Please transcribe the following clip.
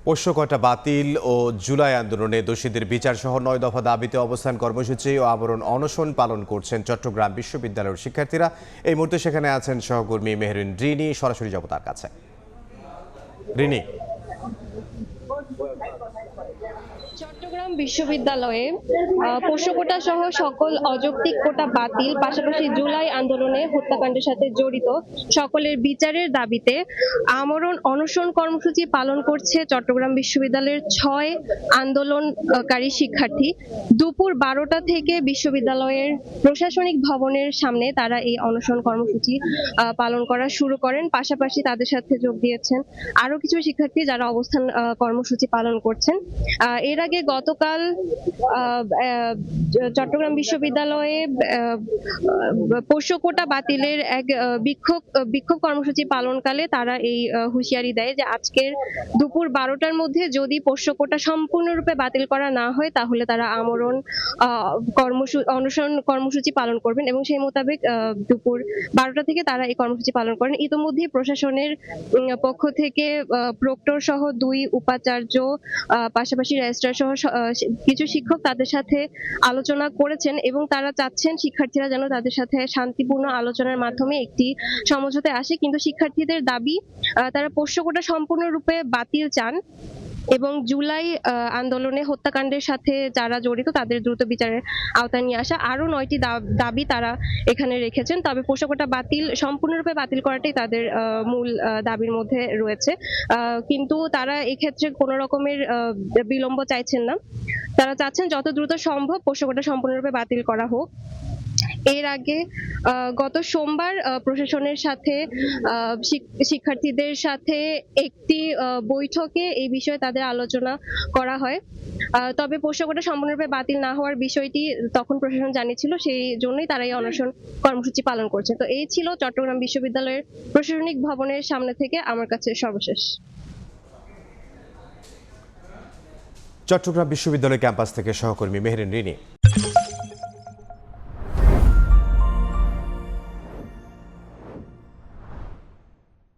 পোষ্য কোটা বাতিল ও জুলাই আন্দোলনে দোষীদের বিচার সহ 9 দফা দাবিতে অবস্থান কর্মসূচি ও আমরণ অনশন পালন করছেন চট্টগ্রাম বিশ্ববিদ্যালয়ের শিক্ষার্থীরা। এই মুহূর্তে সেখানে আছেন সহকর্মী মেহরিন রিনি। সরাসরি যাব তার কাছে। রিনি, চট্টগ্রাম বিশ্ববিদ্যালয়ে পোষ্য কোটা সহ সকল অযৌক্তিক কোটা বাতিল, পাশাপাশি জুলাই আন্দোলনে হত্যাকাণ্ডের সাথে জড়িত সকলের বিচারের দাবিতে আমরণ অনশন কর্মসূচি পালন করছে চট্টগ্রাম বিশ্ববিদ্যালয়ের 6 আন্দোলনকারী শিক্ষার্থী। দুপুর 12টা থেকে বিশ্ববিদ্যালয়ের প্রশাসনিক ভবনের সামনে তারা এই অনশন কর্মসূচি পালন করা শুরু করেন। পাশাপাশি তাদের সাথে যোগ দিয়েছেন আরো কিছু শিক্ষার্থী যারা অবস্থান কর্মসূচি পালন করছেন। এর আগে গতকাল চট্টগ্রাম বিশ্ববিদ্যালয়ে পোষ্য কোটা বাতিলের এক বিক্ষোভ কর্মসূচি পালনকালে তারা এই হুঁশিয়ারি দেয় যে আজকের দুপুর 12টার মধ্যে যদি পোষ্য কোটা সম্পূর্ণরূপে বাতিল করা না হয় তাহলে তারা আমরণ অনশন কর্মসূচি পালন করবেন এবং সেই মোতাবেক দুপুর 12টা থেকে তারা এই কর্মসূচি পালন করেন। ইতিমধ্যে প্রশাসনের পক্ষ থেকে প্রক্টর সহ 2 উপাচার্য, পাশাপাশি রেজিস্ট্রার সহ কিছু শিক্ষক তাদের সাথে আলোচনা করেছেন এবং তারা চাচ্ছেন শিক্ষার্থীরা যেন তাদের সাথে শান্তিপূর্ণ আলোচনার মাধ্যমে একটি সমঝোতায় আসে। কিন্তু শিক্ষার্থীদের দাবি তারা পোষ্য কোটা সম্পূর্ণরূপে বাতিল চান এবং জুলাই আন্দোলনে হত্যাকাণ্ডের সাথে যারা জড়িত তাদের দ্রুত বিচারের আওতায় নিয়ে আসা। আরো 9টি দাবি তারা এখানে রেখেছেন, তবে পোষ্য কোটা বাতিল সম্পূর্ণরূপে বাতিল করাটাই তাদের মূল দাবির মধ্যে রয়েছে। কিন্তু তারা এক্ষেত্রে কোনো রকমের বিলম্ব চাইছেন না। তারা চাচ্ছেন যত দ্রুত সম্ভব পোষ্য কোটা সম্পূর্ণরূপে বাতিল করা হোক। এর আগে গত সোমবার প্রশাসনের সাথে শিক্ষার্থীদের সাথে একটি বৈঠকে এই বিষয়ে তাদের আলোচনা করা হয়। তবে পোষ্য কোটা সম্পূর্ণরূপে বাতিল না হওয়ার বিষয়টি তখন প্রশাসন জানিয়েছিল, সেই জন্যই তারা এই অনশন কর্মসূচি পালন করছে। তো এই ছিল চট্টগ্রাম বিশ্ববিদ্যালয়ের প্রশাসনিক ভবনের সামনে থেকে আমার কাছে সর্বশেষ। চট্টগ্রাম বিশ্ববিদ্যালয় ক্যাম্পাস থেকে সহকর্মী মেহরিন রিনি।